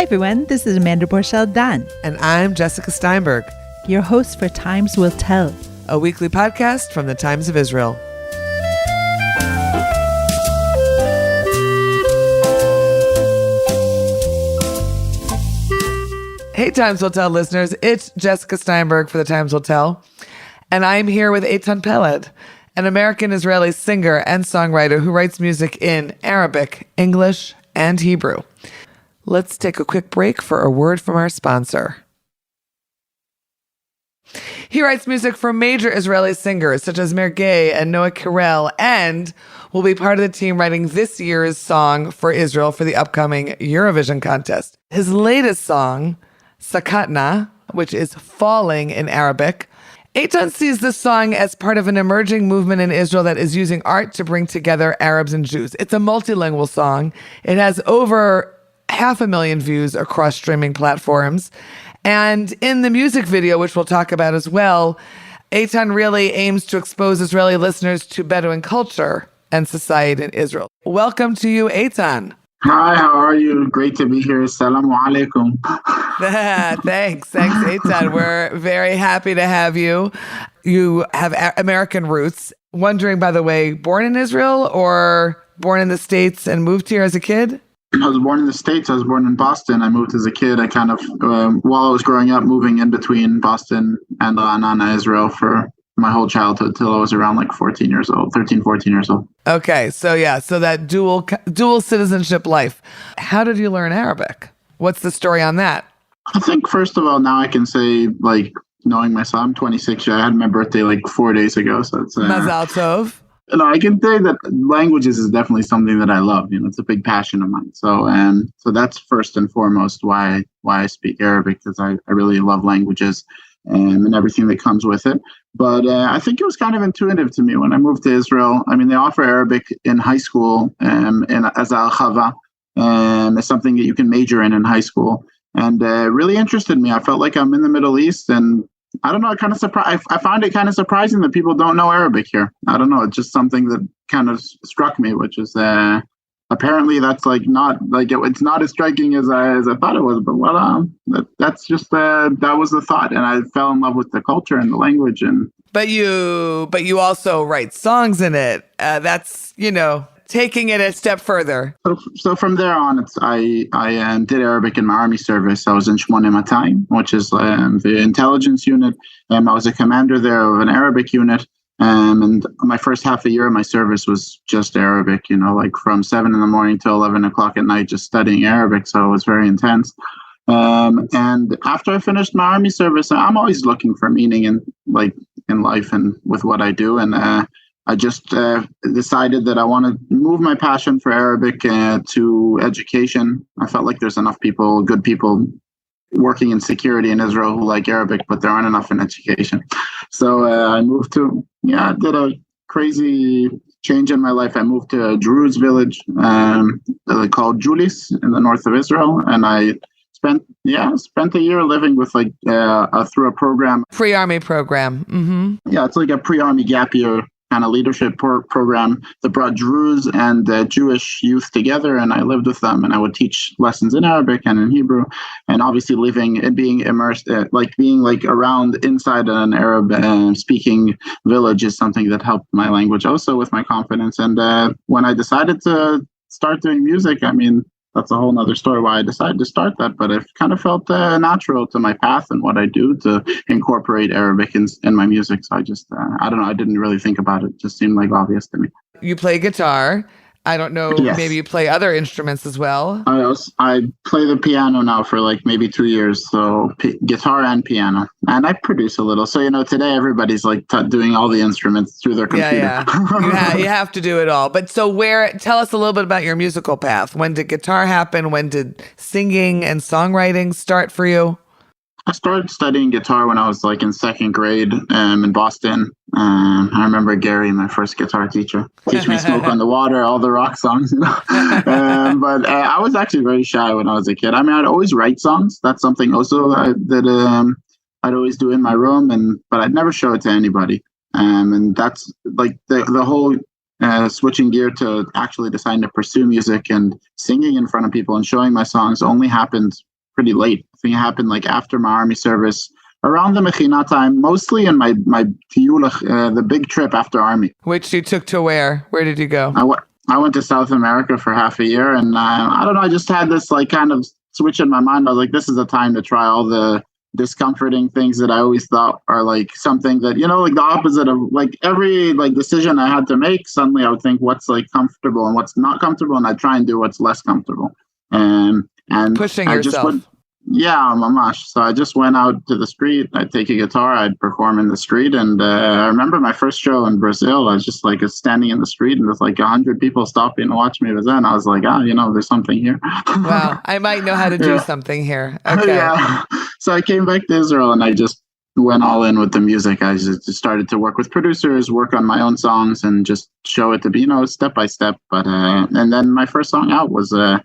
everyone, this is Amanda Borchel-Dan. And I'm Jessica Steinberg, your host for Times Will Tell, a weekly podcast from the Times of Israel. Hey, Times Will Tell listeners, it's Jessica Steinberg for the Times Will Tell, and I'm here with Eytan Peled, an American-Israeli singer and songwriter who writes music in Arabic, English, and Hebrew. Let's take a quick break for a word from our sponsor. He writes music for major Israeli singers such as Mergui and Noa Kirel, and will be part of the team writing this year's song for Israel for the upcoming Eurovision contest. His latest song, Sakatna, which is falling in Arabic. Eytan sees this song as part of an emerging movement in Israel that is using art to bring together Arabs and Jews. It's a multilingual song. It has over 500,000 views across streaming platforms. And in the music video, which we'll talk about as well, Eytan really aims to expose Israeli listeners to Bedouin culture and society in Israel. Welcome to you, Eytan. Hi, how are you? Great to be here. Assalamu alaikum. Thanks, Eytan. We're very happy to have you. You have American roots. Wondering, by the way, born in Israel or born in the States and moved here as a kid? I was born in the States. I was born in Boston. I moved as a kid. I kind of, while I was growing up, moving in between Boston and Ra'anana, Israel for my whole childhood till I was around like 13, 14 years old. Okay, so that dual citizenship life. How did you learn Arabic? What's the story on that? I think, first of all, now I can say, like, knowing myself, I'm 26. I had my birthday like 4 days ago. So it's Mazal Tov. I can say that languages is definitely something that I love. It's a big passion of mine. So that's first and foremost why I speak Arabic, because I really love languages and everything that comes with it. But I think it was kind of intuitive to me when I moved to Israel. I mean, they offer Arabic in high school as al-Chava. It's something that you can major in high school. And really interested me. I felt like I'm in the Middle East, and I don't know, I found it kind of surprising that people don't know Arabic here. I don't know, it's just something that kind of struck me, which is apparently that's like not like it's not as striking as I thought it was. But that's just that was the thought, and I fell in love with the culture and the language. And but you also write songs in it. That's taking it a step further. So from there on, I did Arabic in my army service. I was in Shmone Matayim, which is the intelligence unit. I was a commander there of an Arabic unit. And my first half a year of my service was just Arabic, like from 7 a.m. to 11 o'clock at night, just studying Arabic. So it was very intense. And after I finished my army service, I'm always looking for meaning in life and with what I do. And I just decided that I want to move my passion for Arabic to education. I felt like there's enough good people working in security in Israel who like Arabic, but there aren't enough in education. So I moved I did a crazy change in my life. I moved to a Druze village called Julis in the north of Israel. And I spent a year living with through a program. Pre-army program. Mm-hmm. Yeah, it's like a pre-army gap year kind of leadership program that brought Druze and Jewish youth together, and I lived with them, and I would teach lessons in Arabic and in Hebrew, and obviously living and being immersed, being around inside an Arab speaking village is something that helped my language also with my confidence. And when I decided to start doing music, I mean, that's a whole nother story why I decided to start that, but it kind of felt natural to my path and what I do to incorporate Arabic in my music. So I just, I don't know, I didn't really think about it. It just seemed like obvious to me. You play guitar. I don't know, yes. Maybe you play other instruments as well. I play the piano now for maybe 2 years, so guitar and piano. And I produce a little. So, today everybody's doing all the instruments through their computer. Yeah. You have to do it all. But so tell us a little bit about your musical path. When did guitar happen? When did singing and songwriting start for you? I started studying guitar when I was in second grade in Boston. I remember Gary, my first guitar teacher, teach me Smoke on the Water, all the rock songs. But I was actually very shy when I was a kid. I mean, I'd always write songs. That's something also that I'd always do in my room, but I'd never show it to anybody. And that's the whole switching gear to actually deciding to pursue music and singing in front of people and showing my songs only happened pretty late. I think it happened like after my army service, around the Mechina time, mostly in my tiyulach, the big trip after army. Which you took to where? Where did you go? I went to South America for half a year, and I don't know, I just had this like kind of switch in my mind. I was like, this is the time to try all the discomforting things that I always thought are like something that, like the opposite of like every like decision I had to make. Suddenly I would think what's like comfortable and what's not comfortable, and I'd try and do what's less comfortable. And pushing I yourself. Yeah, mamash. So I just went out to the street. I'd take a guitar, I'd perform in the street. And I remember my first show in Brazil, I was just like standing in the street and there's like 100 people stopping to watch me. And I was like, there's something here. Wow, I might know how to do something here. Okay. Yeah. So I came back to Israel and I just went all in with the music. I just started to work with producers, work on my own songs, and just show it to be, step by step. But and then my first song out was a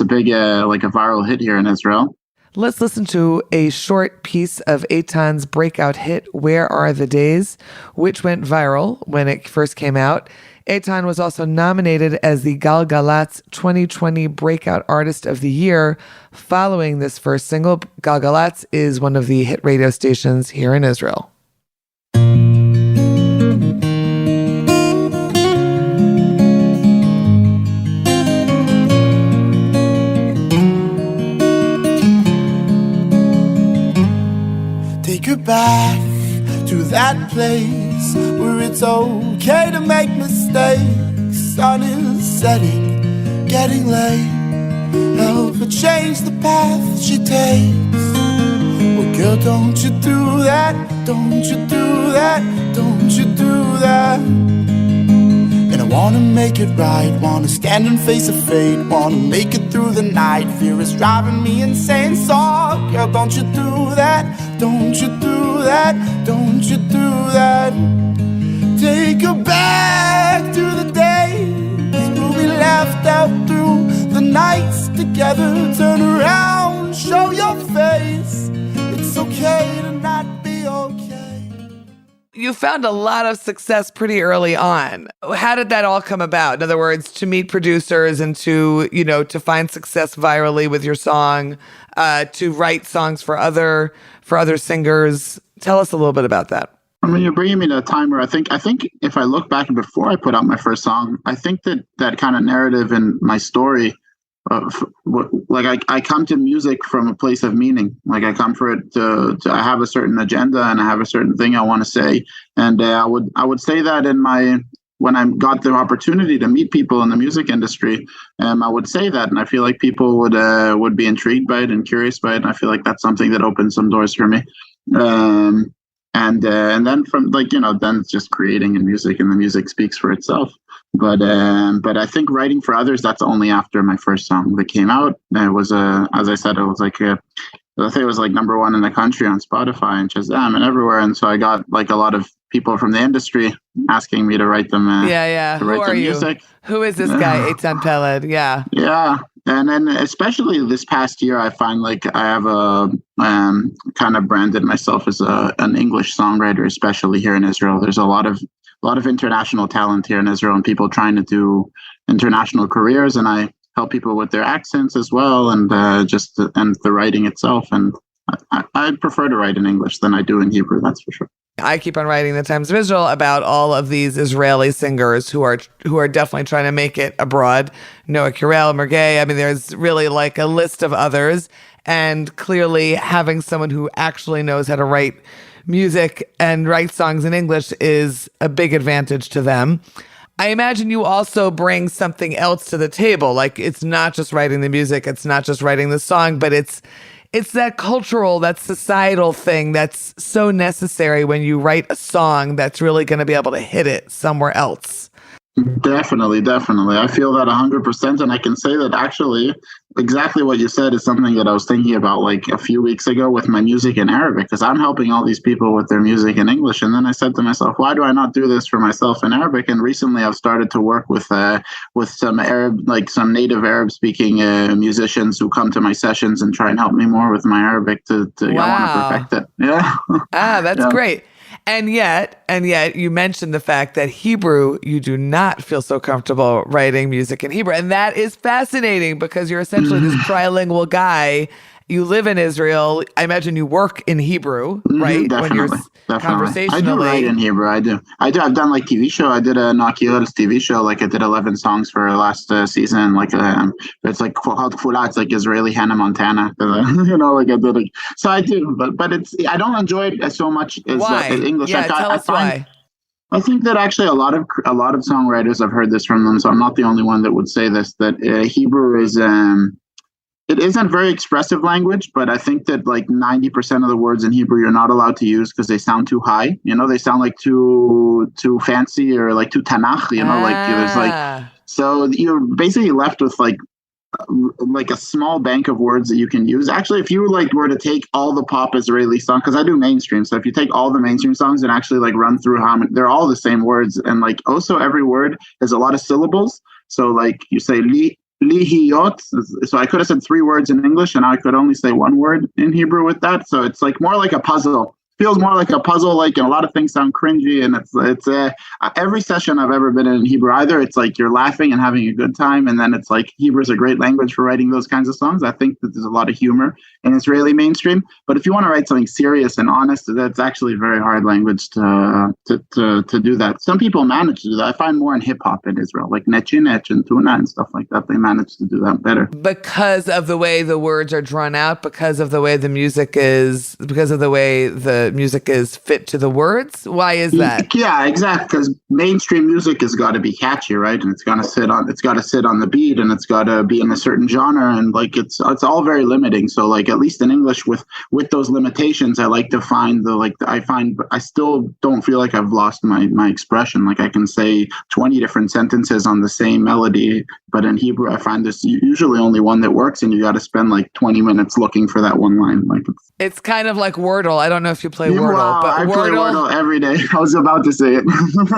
big like a viral hit here in Israel. Let's listen to a short piece of Eytan's breakout hit, Where Are the Days, which went viral when it first came out. Eytan was also nominated as the Galgalatz 2020 Breakout Artist of the Year. Following this first single, Galgalatz is one of the hit radio stations here in Israel. Back to that place where it's okay to make mistakes. Sun is setting, getting late. Help her change the path she takes. Well, girl, don't you do that, don't you do that, don't you do that. And I wanna make it right, wanna stand and face a fate, wanna make it through the night. Fear is driving me insane, so girl, don't you do that, don't you do that, don't you do that. Take her back to the days where we laughed out through the nights together. Turn around, show your face. It's okay to not be okay. You found a lot of success pretty early on. How did that all come about? In other words, to meet producers and to find success virally with your song, to write songs for other singers. Tell us a little bit about that. I mean, you're bringing me to a time where I think if I look back before I put out my first song, I think that kind of narrative in my story, I come to music from a place of meaning. Like I come for it to I have a certain agenda and I have a certain thing I want to say. And I would say that when I got the opportunity to meet people in the music industry, I would say that, and I feel like people would be intrigued by it and curious by it. And I feel like that's something that opened some doors for me. And then from then it's just creating in music, and the music speaks for itself. But I think writing for others, that's only after my first song that came out. It was as I said, it was like I think it was like number one in the country on Spotify and Shazam and everywhere. And so I got like a lot of people from the industry asking me to write them. To write Who are you? Music. Who is this guy, Eytan Peled? Yeah. Yeah. And then especially this past year, I find like I have kind of branded myself as an English songwriter, especially here in Israel. There's a lot of international talent here in Israel and people trying to do international careers. And I help people with their accents as well, and and the writing itself. And I prefer to write in English than I do in Hebrew, that's for sure. I keep on writing the Times of Israel about all of these Israeli singers who are definitely trying to make it abroad. Noa Kirel, Mergui. I mean, there's really like a list of others. And clearly having someone who actually knows how to write music and write songs in English is a big advantage to them. I imagine you also bring something else to the table. Like it's not just writing the music, it's not just writing the song, but it's that cultural, that societal thing that's so necessary when you write a song that's really going to be able to hit it somewhere else. Definitely. I feel that 100%. And I can say that actually exactly what you said is something that I was thinking about like a few weeks ago with my music in Arabic, because I'm helping all these people with their music in English. And then I said to myself, why do I not do this for myself in Arabic? And recently I've started to work with some Arab, like some native Arab speaking musicians who come to my sessions and try and help me more with my Arabic to I want to perfect it. Yeah. That's great. And yet you mentioned the fact that Hebrew, you do not feel so comfortable writing music in Hebrew. And that is fascinating because you're essentially this trilingual guy you live in Israel. I imagine you work in Hebrew, right? Definitely. Conversationally. I do write in Hebrew. I do. I've done like TV show. I did a Noa Kirel's TV show. Like I did 11 songs for last season. Like it's like called Kfula. It's like Israeli Hannah Montana. Like I did. So I do, but I don't enjoy it so much as English. Yeah, tell us why. I think that actually a lot of songwriters, I've heard this from them, so I'm not the only one that would say this, that Hebrew is it isn't a very expressive language, but I think that like 90% of the words in Hebrew you're not allowed to use because they sound too high. They sound like too fancy or like too Tanakh. Like there's like, so you're basically left with like a small bank of words that you can use. Actually, if you like were to take all the pop Israeli songs, because I do mainstream, so if you take all the mainstream songs and actually like run through how many, they're all the same words, and like also every word has a lot of syllables. So like you say lihiyot, so I could have said 3 words in English and I could only say 1 word in Hebrew with that. So it's like more like a puzzle. Feels more like a puzzle, like, and a lot of things sound cringy, and it's every session I've ever been in Hebrew, either it's like you're laughing and having a good time, and then it's like Hebrew is a great language for writing those kinds of songs. I think that there's a lot of humor in Israeli mainstream, but if you want to write something serious and honest, that's actually a very hard language to do that. Some people manage to do that. I find more in hip hop in Israel, like Nechinech and Tuna and stuff like that. They manage to do that better because of the way the words are drawn out, because of the way the music is, because of the way the music is fit to the words. Why is that? Yeah, exactly. Because mainstream music has got to be catchy, right? And it's got to sit on the beat, and it's got to be in a certain genre, and like it's all very limiting. So like at least in English with those limitations, I like to find I still don't feel like I've lost my expression. Like I can say 20 different sentences on the same melody, but in Hebrew I find there's usually only one that works, and you got to spend like 20 minutes looking for that one line. Like it's kind of like Wordle. I don't know if you play Wordle, wow, but I play Wordle every day. I was about to say it.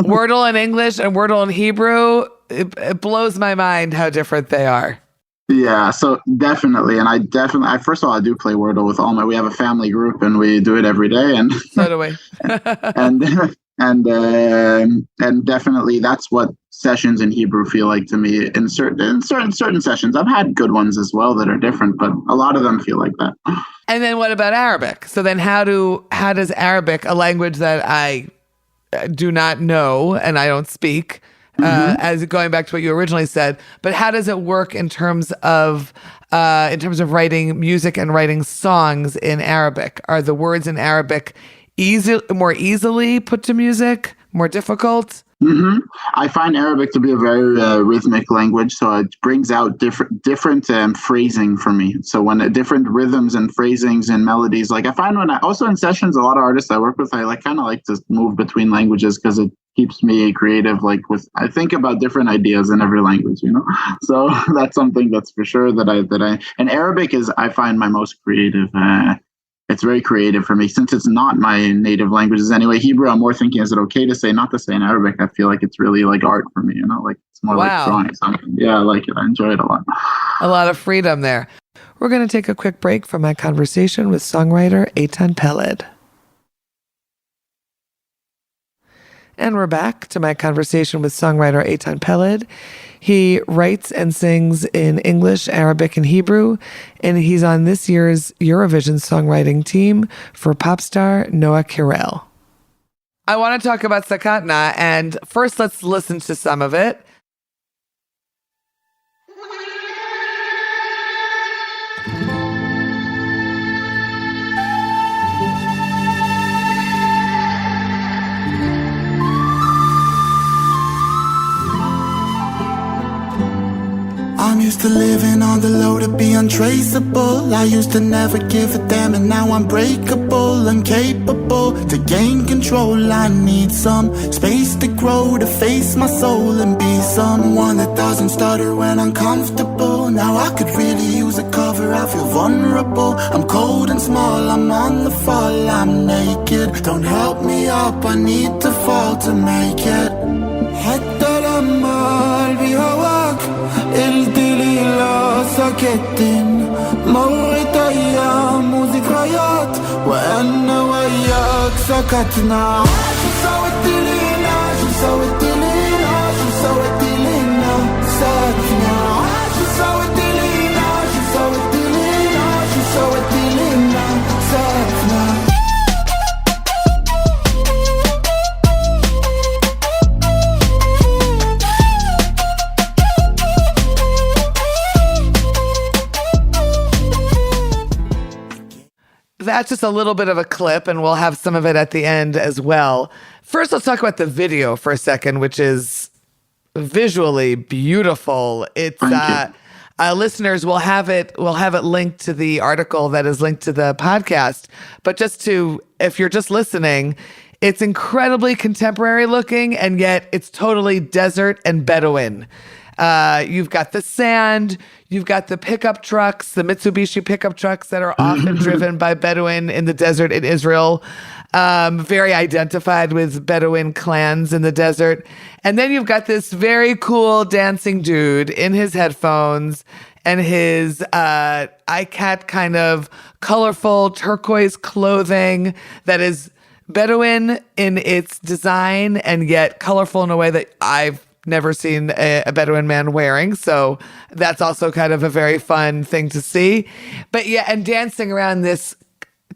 Wordle in English and Wordle in Hebrew, it blows my mind how different they are. Yeah, so definitely, and I first of all I do play Wordle with we have a family group and we do it every day, and so do we. and definitely that's what sessions in Hebrew feel like to me. In certain sessions, I've had good ones as well that are different, but a lot of them feel like that. And then what about Arabic? So then how does Arabic, a language that I do not know and I don't speak, as going back to what you originally said, but how does it work in terms of writing music and writing songs in Arabic? Are the words in Arabic more easily put to music, more difficult? I find Arabic to be a very rhythmic language, so it brings out different phrasing for me. So when different rhythms and phrasings and melodies, like I find also in sessions, a lot of artists I work with, I kind of like to move between languages because it keeps me creative. I think about different ideas in every language, So that's something that's for sure and Arabic is, I find, my most creative. It's very creative for me since it's not my native languages anyway. Hebrew, I'm more thinking, is it okay to say, not to say in Arabic? I feel like it's really like art for me, like it's more like drawing something. Yeah, I like it. I enjoy it a lot. A lot of freedom there. We're going to take a quick break from my conversation with songwriter Eytan Peled. And we're back to my conversation with songwriter Eytan Peled. He writes and sings in English, Arabic, and Hebrew, and he's on this year's Eurovision songwriting team for pop star Noa Kirel. I want to talk about Sakatna, and first let's listen to some of it. I'm used to living on the low to be untraceable. I used to never give a damn, and now I'm breakable, incapable to gain control. I need some space to grow, to face my soul and be someone that doesn't stutter when uncomfortable. Now I could really use a cover, I feel vulnerable. I'm cold and small, I'm on the fall, I'm naked. Don't help me up, I need to fall to make it. حتى لما قلبي هواك قلت لي لا سكت. مرت أيام وذكريات وأنا وياك سكتنا. شو سويت لينا شو سويت لينا شو سويت لينا سكتنا. شو سويت لينا شو سويت لينا شو سويت that's just a little bit of a clip, and we'll have some of it at the end as well. First, let's talk about the video for a second, which is visually beautiful. It's listeners will have it linked to the article that is linked to the podcast. But if you're just listening, it's incredibly contemporary looking, and yet it's totally desert and Bedouin. You've got the sand, you've got the pickup trucks, the Mitsubishi pickup trucks that are often driven by Bedouin in the desert in Israel. Very identified with Bedouin clans in the desert. And then you've got this very cool dancing dude in his headphones and his iCat kind of colorful turquoise clothing that is Bedouin in its design and yet colorful in a way that I've never seen a Bedouin man wearing. So that's also kind of a very fun thing to see. But yeah, and dancing around this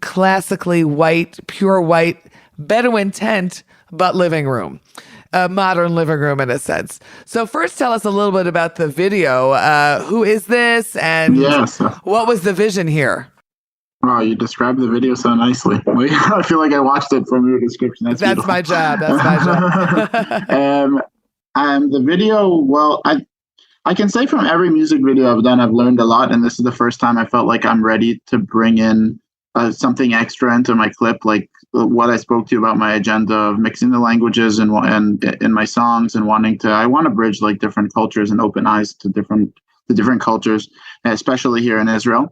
classically white, pure white Bedouin tent, but living room. A modern living room in a sense. So first tell us a little bit about the video. Who is this and what was the vision here? Wow, you described the video so nicely. I feel like I watched it from your description. That's my job. That's my job. The video, well, I can say from every music video I've done, I've learned a lot. And this is the first time I felt like I'm ready to bring in something extra into my clip, like what I spoke to you about my agenda of mixing the languages and in my songs and I want to bridge like different cultures and open eyes to different cultures, especially here in Israel.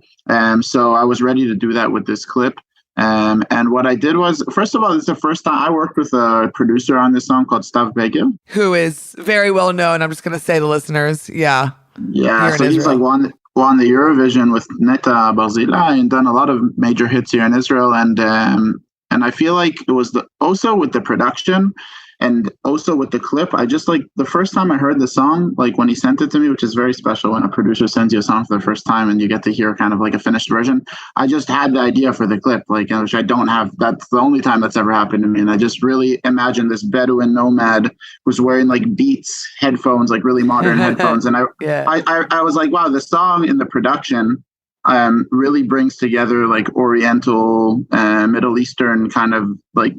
So I was ready to do that with this clip. And what I did was, first of all, it's the first time I worked with a producer on this song called Stav Beger, who is very well known. I'm just going to say to listeners, yeah. So he's like won the Eurovision with Neta Barzilai and done a lot of major hits here in Israel. And I feel like it was also with the production and also with the clip, I just like the first time I heard the song, like when he sent it to me, which is very special when a producer sends you a song for the first time and you get to hear kind of like a finished version. I just had the idea for the clip, like, which I don't have. That's the only time that's ever happened to me. And I just really imagined this Bedouin nomad who's wearing like Beats headphones, like really modern headphones. And I was like, wow, the song in the production really brings together like Oriental, Middle Eastern kind of like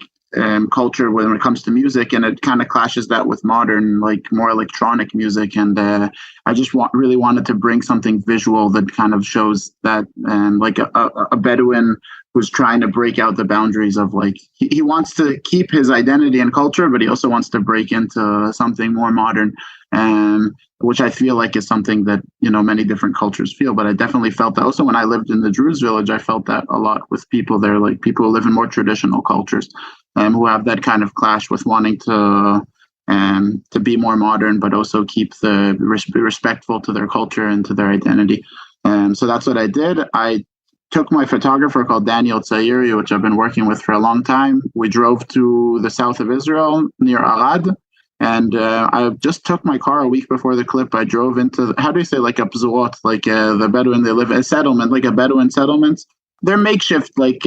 culture when it comes to music, and it kind of clashes that with modern, like more electronic music. And I just really wanted to bring something visual that kind of shows that like a Bedouin who's trying to break out the boundaries of like he wants to keep his identity and culture, but he also wants to break into something more modern, which I feel like is something that, you know, many different cultures feel. But I definitely felt that also when I lived in the Druze village. I felt that a lot with people there, like people who live in more traditional cultures, who have that kind of clash with wanting to be more modern, but also keep be respectful to their culture and to their identity. So that's what I did. I took my photographer called Daniel Tzayiri, which I've been working with for a long time. We drove to the south of Israel near Arad. And I just took my car a week before the clip. I drove into, how do you say, like a pzuot, like the Bedouin, they live in a settlement, like a Bedouin settlement. They're makeshift, like...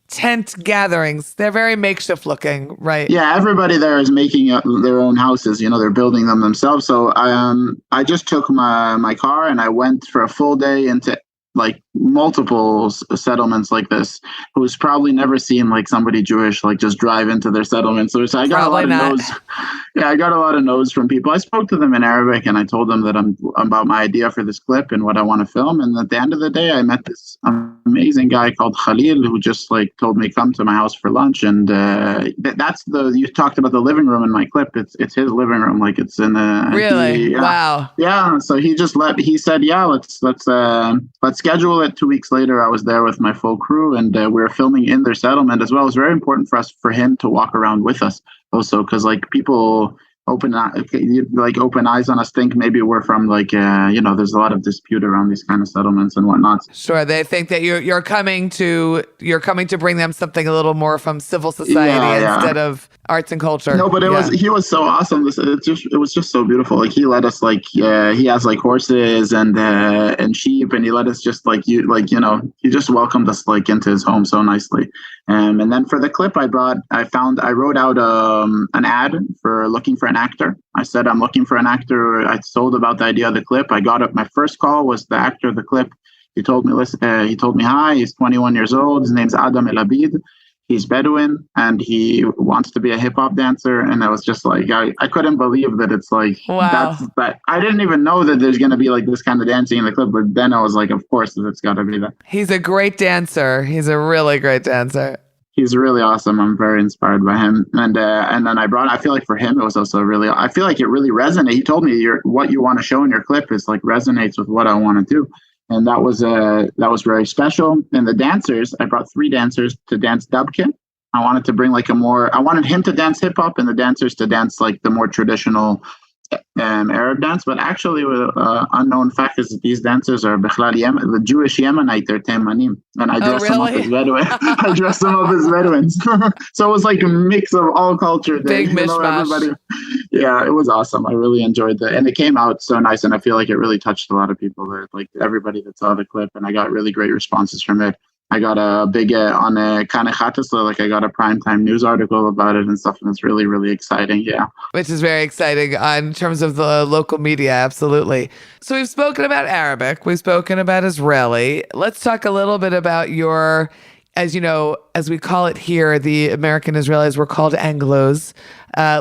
tent gatherings. They're very makeshift looking, right? Yeah, everybody there is making their own houses. You know, they're building them themselves. So I just took my car and I went for a full day into like multiple settlements like this, who's probably never seen like somebody Jewish like just drive into their settlement. So I got probably a lot of no's. Yeah, I got a lot of no's from people. I spoke to them in Arabic and I told them that I'm about my idea for this clip and what I want to film. And at the end of the day, I met this amazing guy called Khalil who just like told me come to my house for lunch. And you talked about the living room in my clip. It's his living room. Like it's in a really wow. Yeah. So he said, yeah, let's schedule it. 2 weeks later, I was there with my full crew, and we were filming in their settlement as well. It was very important for him to walk around with us also, because like people open eyes on us think maybe we're from like there's a lot of dispute around these kind of settlements and whatnot. Sure, they think that you're coming to bring them something a little more from civil society instead of arts and culture. No, but he was so awesome. It was just so beautiful. Like he let us he has like horses and sheep, and he let us just he just welcomed us like into his home so nicely. And then for the clip I wrote out an ad for looking for an actor. I said, I'm looking for an actor. I told about the idea of the clip. I got up. My first call was the actor of the clip. He told me hi. He's 21 years old. His name's Eytan Peled. He's Bedouin and he wants to be a hip hop dancer. And I was just like, I couldn't believe that it's like, wow. But I didn't even know that there's going to be like this kind of dancing in the clip. But then I was like, of course, it's got to be that. He's a great dancer. He's a really great dancer. He's really awesome. I'm very inspired by him. And then I feel like for him, it was also I feel like it really resonated. He told me what you want to show in your clip is like resonates with what I want to do. And that was very special. And the dancers, I brought 3 dancers to dance dubkin. I wanted to bring I wanted him to dance hip hop and the dancers to dance like the more traditional Arab dance. But actually, unknown fact is that these dancers are the Jewish Yemenite, they're Temanim. And I dressed them up as Bedouin. I dressed them up as Bedouins. So it was like a mix of all culture. Big mishmash. Yeah, it was awesome. I really enjoyed that. And it came out so nice. And I feel like it really touched a lot of people, like everybody that saw the clip. And I got really great responses from it. I got a big on a kind of Khatasla, like I got a primetime news article about it and stuff. And it's really, really exciting. Yeah. Which is very exciting in terms of the local media. Absolutely. So we've spoken about Arabic. We've spoken about Israeli. Let's talk a little bit about your, as you know, as we call it here, the American Israelis, we're called Anglos,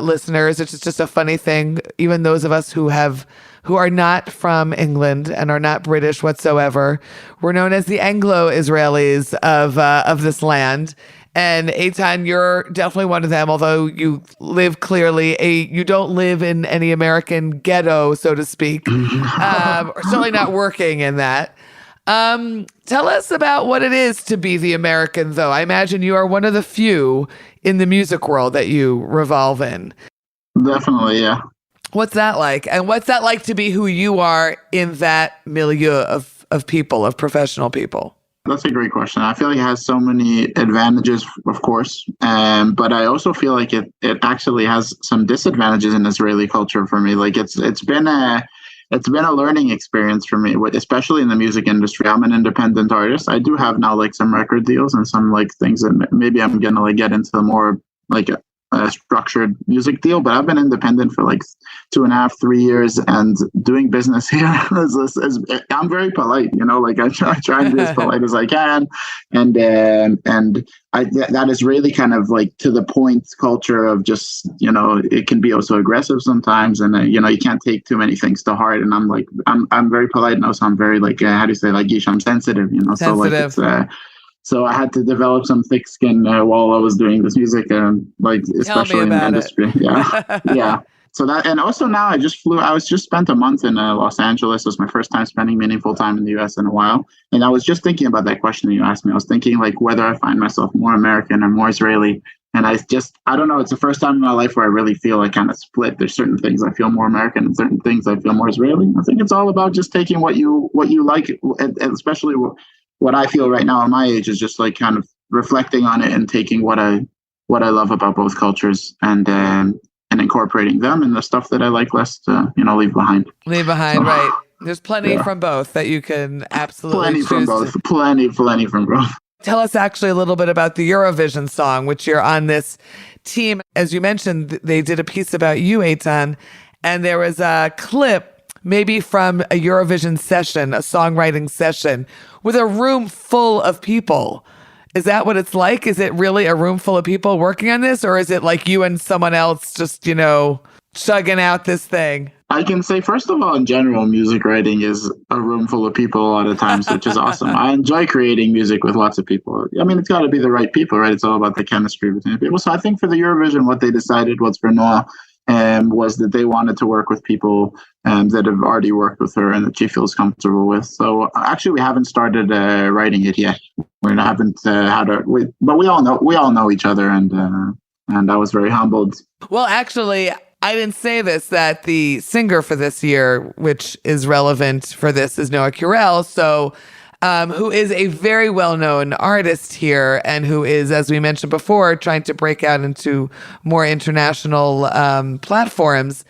listeners. It's just a funny thing. Even those of us who are not from England and are not British whatsoever, we're known as the Anglo-Israelis of this land. And Eytan, you're definitely one of them, although you live you don't live in any American ghetto, so to speak. Certainly not working in that. Tell us about what it is to be the American, though. I imagine you are one of the few in the music world that you revolve in. Definitely, yeah. What's that like? And what's that like to be who you are in that milieu of people, of professional people? That's a great question. I feel like it has so many advantages, of course, but I also feel like it actually has some disadvantages in Israeli culture for me. Like it's been a learning experience for me, especially in the music industry. I'm an independent artist. I do have now like some record deals and some like things that maybe I'm gonna like get into more like a structured music deal, but I've been independent for like 2.5, 3 years, and doing business here I'm very polite, like I try and be as polite as I can, and that is really kind of like to the point culture of just it can be also aggressive sometimes, and you can't take too many things to heart, and I'm very polite now, so I'm very like how do you say, like I'm sensitive, so like it's so I had to develop some thick skin while I was doing this music, especially in the industry. Yeah, yeah. So that, and also now I just spent a month in Los Angeles. It was my first time spending meaningful time in the U.S. in a while. And I was just thinking about that question that you asked me. I was thinking like whether I find myself more American or more Israeli. And I don't know. It's the first time in my life where I really feel like kind of split. There's certain things I feel more American and certain things I feel more Israeli. I think it's all about just taking what you like, and especially what I feel right now at my age is just like kind of reflecting on it and taking what I love about both cultures and incorporating them, and the stuff that I like less to leave behind. Right. There's plenty from both that you can absolutely Plenty from both. Tell us actually a little bit about the Eurovision song, which you're on this team. As you mentioned, they did a piece about you, Eytan, and there was a clip maybe from a Eurovision session, a songwriting session, with a room full of people. Is that what it's like? Is it really a room full of people working on this? Or is it like you and someone else just, chugging out this thing? I can say, first of all, in general, music writing is a room full of people a lot of times, which is awesome. I enjoy creating music with lots of people. I mean, it's got to be the right people, right? It's all about the chemistry between people. So I think for the Eurovision, what they decided was for Noa, was that they wanted to work with people that have already worked with her and that she feels comfortable with. So actually, we haven't started writing it yet. We haven't but we all know each other, and I was very humbled. Well, actually, I didn't say this, that the singer for this year, which is relevant for this, is Noa Kirel. So who is a very well-known artist here and who is, as we mentioned before, trying to break out into more international platforms.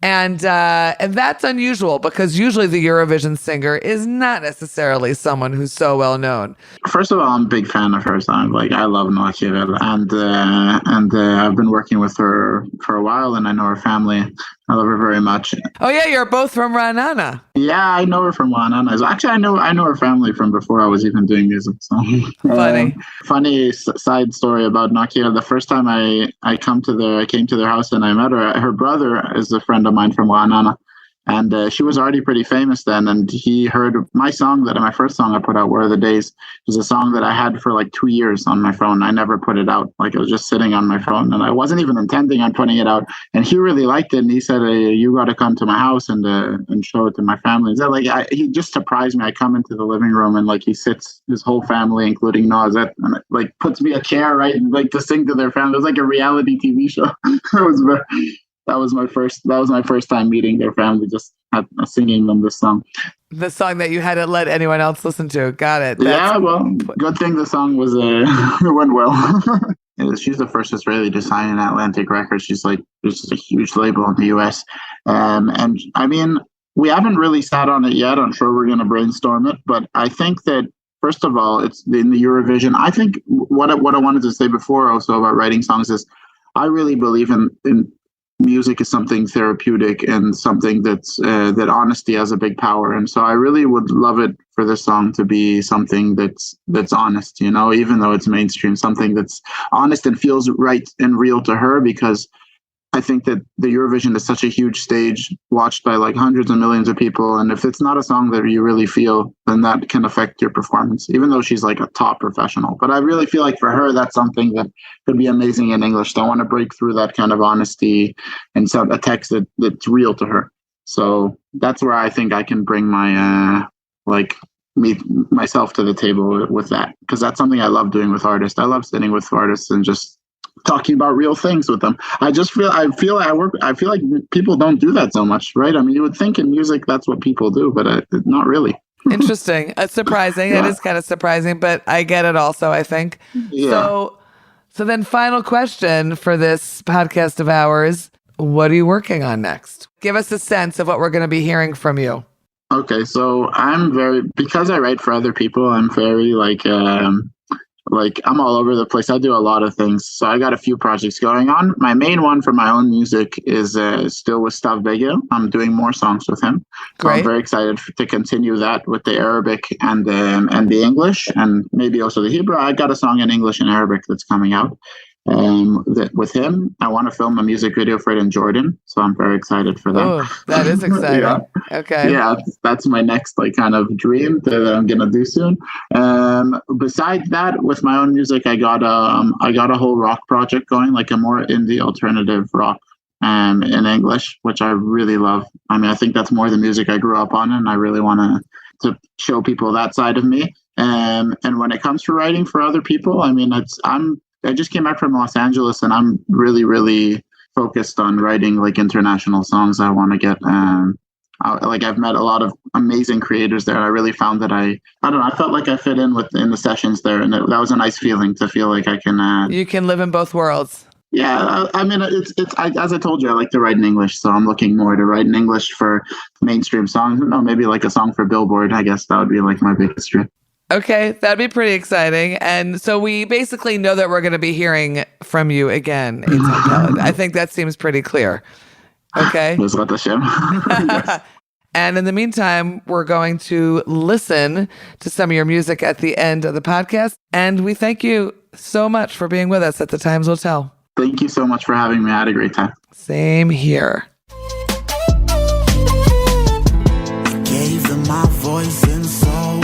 And that's unusual because usually the Eurovision singer is not necessarily someone who's so well-known. First of all, I'm a big fan of her song. Like, I love Noa Kirel, and I've been working with her for a while, and I know her family. I love her very much. Oh, yeah, you're both from Ra'anana. Yeah, I know her from Wanana. Actually, I know her family from before I was even doing music. So Funny. Funny side story about Noa Kirel. The first time I came to their house and I met her. Her brother is a friend of mine from Wanana. And she was already pretty famous then. And he heard my first song I put out, Where Are the Days, is a song that I had for like 2 years on my phone. I never put it out. Like, it was just sitting on my phone and I wasn't even intending on putting it out. And he really liked it. And he said, hey, you got to come to my house and show it to my family. And so, like, he just surprised me. I come into the living room and like he sits his whole family, including Noa, and like puts me a chair, right? And like to sing to their family. It was like a reality TV show. That was my first time meeting their family, just singing them this song. The song that you hadn't let anyone else listen to. Got it. Yeah, well, good thing the song was went well. She's the first Israeli to sign an Atlantic Records. She's like, this is a huge label in the US. And I mean, we haven't really sat on it yet. I'm sure we're going to brainstorm it. But I think that, first of all, it's in the Eurovision. I think what I wanted to say before also about writing songs is I really believe in music is something therapeutic and something that honesty has a big power. And so I really would love it for this song to be something that's honest, you know, even though it's mainstream, something that's honest and feels right and real to her, because I think that the Eurovision is such a huge stage watched by like hundreds of millions of people. And if it's not a song that you really feel, then that can affect your performance, even though she's like a top professional. But I really feel like for her, that's something that could be amazing in English. So I want to break through that kind of honesty and a text that's real to her. So that's where I think I can bring my, meet myself to the table with that. Because that's something I love doing with artists. I love sitting with artists and just talking about real things with them. I feel like people don't do that so much, right? I mean, you would think in music that's what people do, but not really. Interesting. It's surprising. Yeah. It is kind of surprising, but I get it also, I think. Yeah. So then final question for this podcast of ours. What are you working on next? Give us a sense of what we're going to be hearing from you. Okay, so because I write for other people, I'm very I'm all over the place. I do a lot of things. So I got a few projects going on. My main one for my own music is still with Stav Beger. I'm doing more songs with him. So I'm very excited to continue that with the Arabic and the English, and maybe also the Hebrew. I got a song in English and Arabic that's coming out. With him, I want to film a music video for it in Jordan, so I'm very excited for that. Oh, that is exciting. Yeah. Okay. Yeah, that's my next kind of dream that I'm gonna do soon. Besides that, with my own music, I got a whole rock project going, like a more indie alternative rock in English, which I really love. I mean, I think that's more the music I grew up on, and I really want to show people that side of me. And when it comes to writing for other people, I mean, I just came back from Los Angeles, and I'm really, really focused on writing like international songs. I want to get, I've met a lot of amazing creators there. I really found that I felt like I fit in the sessions there, and that was a nice feeling to feel like I can. You can live in both worlds. Yeah, I mean, as I told you, I like to write in English, so I'm looking more to write in English for mainstream songs. No, maybe like a song for Billboard. I guess that would be like my biggest dream. Okay, that'd be pretty exciting. And so we basically know that we're going to be hearing from you again, Eytan Peled. I think that seems pretty clear. Okay. Yes. And in the meantime, we're going to listen to some of your music at the end of the podcast. And we thank you so much for being with us at The Times Will Tell. Thank you so much for having me. I had a great time. Same here. I gave them my voice and soul.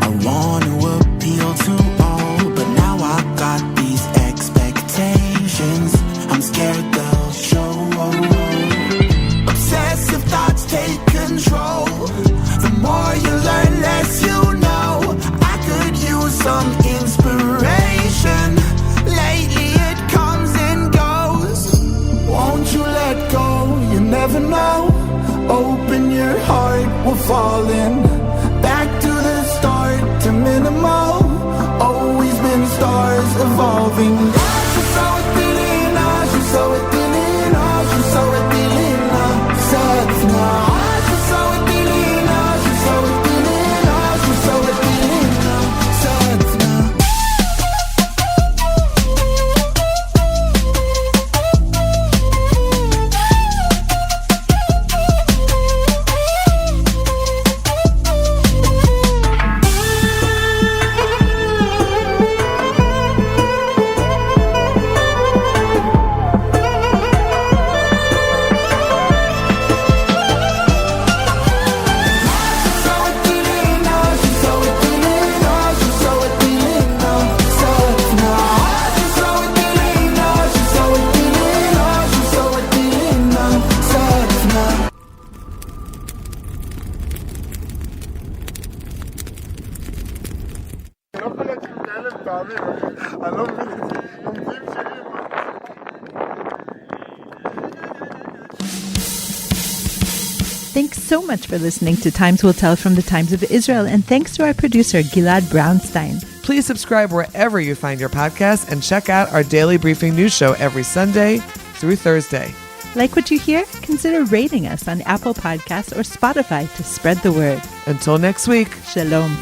I want to appeal to all, but now I got these expectations. I'm scared they'll show. Obsessive thoughts take control. The more you learn, less you know. I could use some inspiration. Lately it comes and goes. Won't you let go? You never know. Open your heart, we're falling back to the start, to minimal. Always been stars evolving. לא יכול להיות כאלה פעמים, אני לא מבין את זה. לומדים שירים. Thanks so much for listening to Times Will Tell from the Times of Israel, and thanks to our producer, Gilad Brownstein. Please subscribe wherever you find your podcasts and check out our daily briefing news show every Sunday through Thursday. Like what you hear? Consider rating us on Apple Podcasts or Spotify to spread the word. Until next week. Shalom.